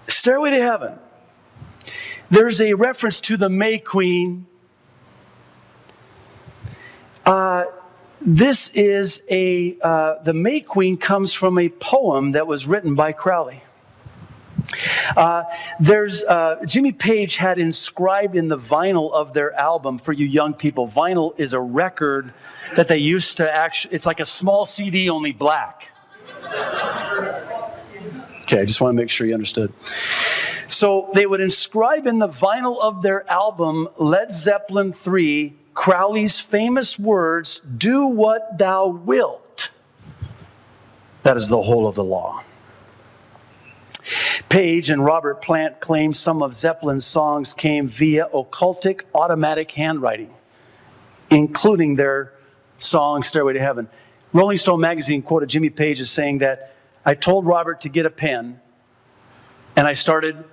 Stairway to Heaven. There's a reference to the May Queen. This is the May Queen comes from a poem that was written by Crowley. Jimmy Page had inscribed in the vinyl of their album, for you young people, vinyl is a record that they used to actually, it's like a small CD, only black. Okay, I just want to make sure you understood. So they would inscribe in the vinyl of their album, Led Zeppelin 3, Crowley's famous words, "Do what thou wilt." That is the whole of the law. Page and Robert Plant claim some of Zeppelin's songs came via occultic automatic handwriting, including their song Stairway to Heaven. Rolling Stone magazine quoted Jimmy Page as saying that, "I told Robert to get a pen, and I started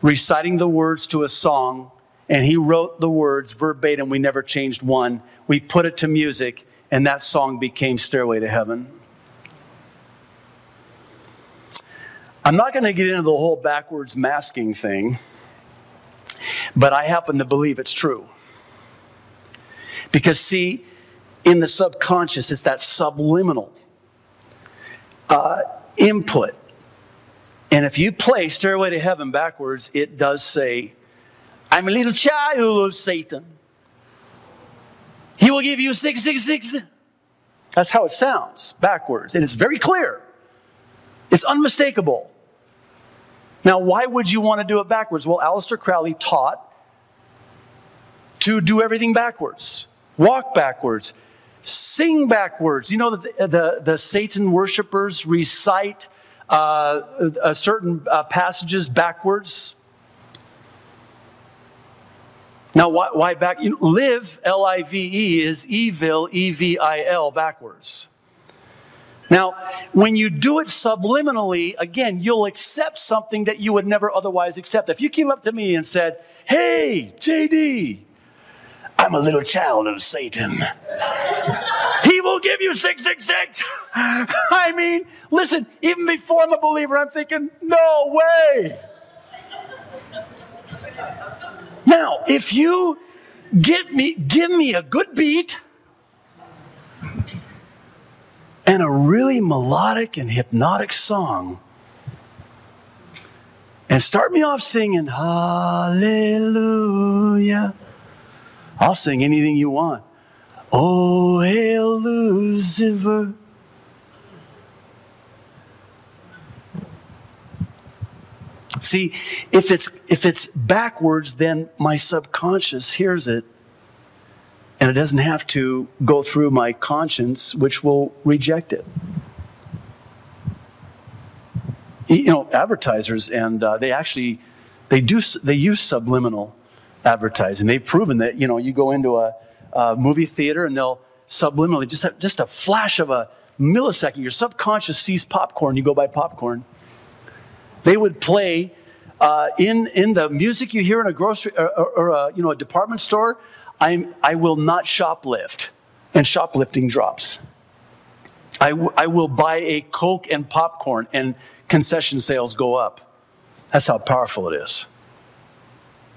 reciting the words to a song, and he wrote the words verbatim. We never changed one. We put it to music, and that song became Stairway to Heaven." I'm not going to get into the whole backwards masking thing, but I happen to believe it's true. Because see, in the subconscious, it's that subliminal input. And if you play Stairway to Heaven backwards, it does say, "I'm a little child of Satan. He will give you 666. That's how it sounds backwards. And it's very clear. It's unmistakable. Now, why would you want to do it backwards? Well, Aleister Crowley taught to do everything backwards. Walk backwards. Sing backwards. You know that the Satan worshipers recite certain passages backwards? Now, why back? Live, L-I-V-E, is evil, E-V-I-L, backwards. Now, when you do it subliminally, again, you'll accept something that you would never otherwise accept. If you came up to me and said, "Hey, JD, I'm a little child of Satan. He will give you 666. I mean, listen, even before I'm a believer, I'm thinking, no way. Now, if you give me a good beat and a really melodic and hypnotic song, and start me off singing hallelujah, I'll sing anything you want. Oh, hail Lucifer. See, if it's backwards, then my subconscious hears it, and it doesn't have to go through my conscience, which will reject it. You know, advertisers, and they use subliminal advertising. They've proven that, you know, you go into a movie theater and they'll subliminally, just a flash of a millisecond, your subconscious sees popcorn, you go buy popcorn. They would play in the music you hear in a grocery or a department store. I will not shoplift, and shoplifting drops. I will buy a Coke and popcorn, and concession sales go up. That's how powerful it is.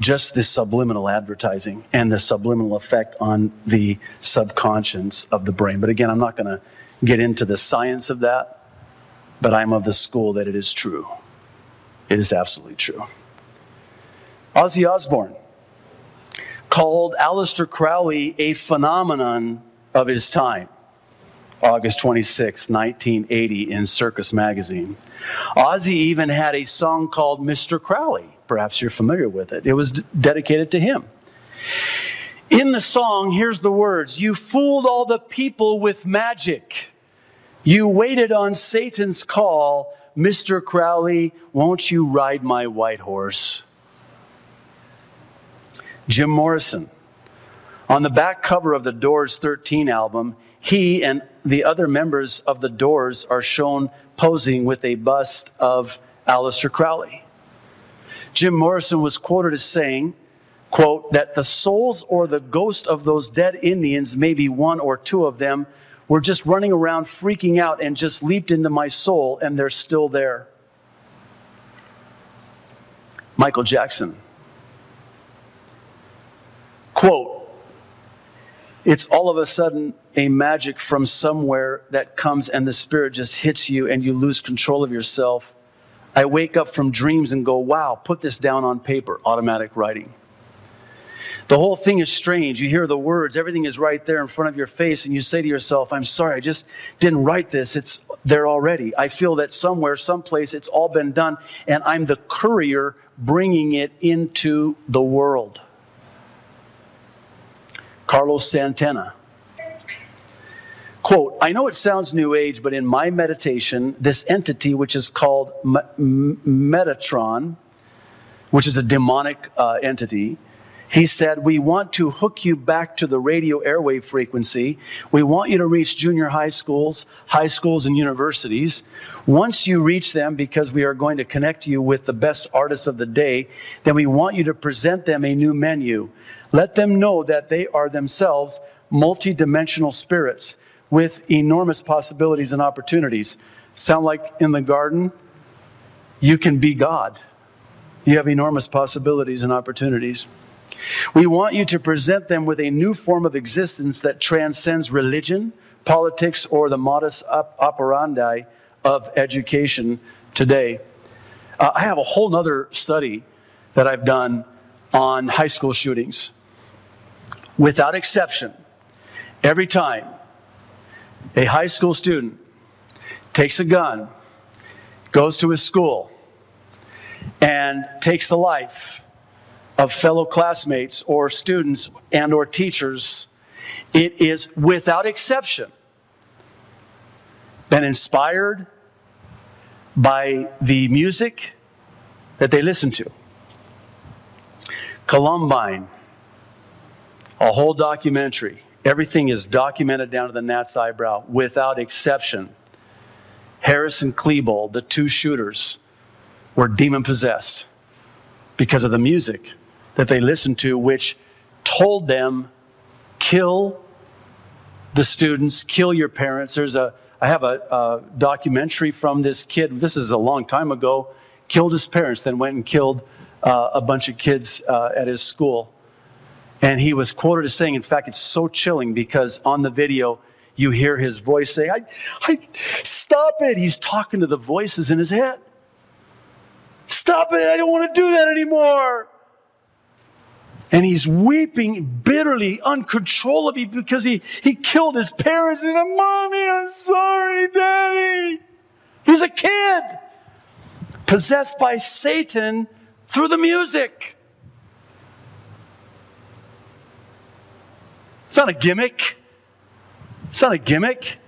Just this subliminal advertising and the subliminal effect on the subconscious of the brain. But again, I'm not going to get into the science of that, but I'm of the school that it is true. It is absolutely true. Ozzy Osbourne called Aleister Crowley a phenomenon of his time. August 26, 1980, in Circus magazine. Ozzy even had a song called Mr. Crowley. Perhaps you're familiar with it. It was dedicated to him. In the song, here's the words: "You fooled all the people with magic. You waited on Satan's call. Mr. Crowley, won't you ride my white horse?" Jim Morrison. On the back cover of the Doors' 13 album, he and the other members of the Doors are shown posing with a bust of Aleister Crowley. Jim Morrison was quoted as saying, quote, "that the souls or the ghost of those dead Indians, maybe one or two of them, were just running around freaking out and just leaped into my soul, and they're still there." Michael Jackson. Quote, "It's all of a sudden a magic from somewhere that comes and the spirit just hits you and you lose control of yourself. I wake up from dreams and go, wow, put this down on paper." Automatic writing. The whole thing is strange. You hear the words, everything is right there in front of your face, and you say to yourself, I'm sorry, I just didn't write this. It's there already. I feel that somewhere, someplace, it's all been done, and I'm the courier bringing it into the world. Carlos Santana. Quote, "I know it sounds New Age, but in my meditation, this entity, which is called Metatron, which is a demonic entity, he said, we want to hook you back to the radio airwave frequency. We want you to reach junior high schools, and universities. Once you reach them, because we are going to connect you with the best artists of the day, then we want you to present them a new menu. Let them know that they are themselves multi-dimensional spirits with enormous possibilities and opportunities." Sound like in the garden? You can be God. You have enormous possibilities and opportunities. "We want you to present them with a new form of existence that transcends religion, politics, or the modus operandi of education today." I have a whole other study that I've done on high school shootings. Without exception, every time a high school student takes a gun, goes to his school, and takes the life of fellow classmates or students and or teachers, it is without exception been inspired by the music that they listen to. Columbine, a whole documentary. Everything is documented down to the gnat's eyebrow, without exception. Harris and Klebold, the two shooters, were demon-possessed because of the music that they listened to, which told them, kill the students, kill your parents. I have a documentary from this kid, this is a long time ago, killed his parents, then went and killed a bunch of kids at his school. And he was quoted as saying, in fact, it's so chilling because on the video, you hear his voice say, I stop it. He's talking to the voices in his head. Stop it. I don't want to do that anymore. And he's weeping bitterly, uncontrollably because he killed his parents. And Mommy, I'm sorry, Daddy. He's a kid possessed by Satan through the music. It's not a gimmick. It's not a gimmick.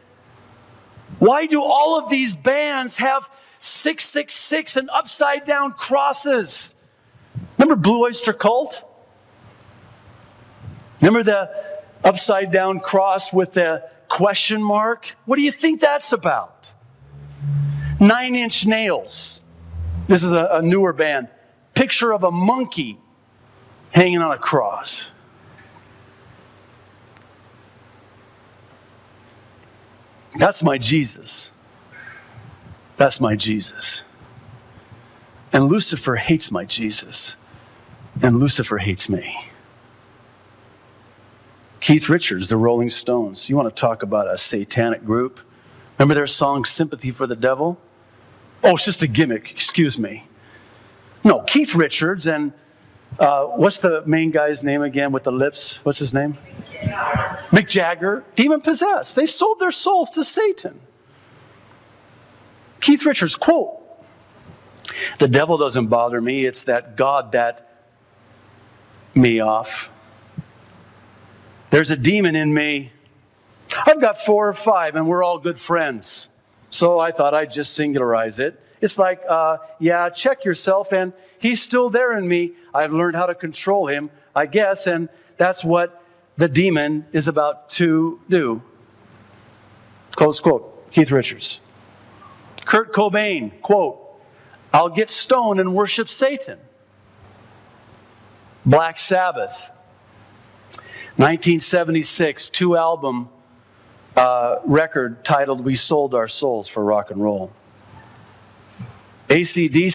Why do all of these bands have 666 and upside down crosses? Remember Blue Oyster Cult? Remember the upside down cross with the question mark? What do you think that's about? 9 Inch Nails. This is a newer band. Picture of a monkey hanging on a cross. That's my Jesus. That's my Jesus. And Lucifer hates my Jesus. And Lucifer hates me. Keith Richards, the Rolling Stones. You want to talk about a satanic group? Remember their song, Sympathy for the Devil? Oh, it's just a gimmick. Excuse me. No, Keith Richards and what's the main guy's name again with the lips? What's his name? Mick Jagger, demon-possessed. They sold their souls to Satan. Keith Richards, quote, "The devil doesn't bother me. It's that God that me off. There's a demon in me. I've got 4 or 5, and we're all good friends. So I thought I'd just singularize it. It's like, yeah, check yourself, and he's still there in me. I've learned how to control him, I guess, and that's what the demon is about to do." Close quote. Keith Richards. Kurt Cobain, quote, "I'll get stoned and worship Satan." Black Sabbath. 1976, 2-album record titled "We Sold Our Souls for Rock and Roll." AC/DC.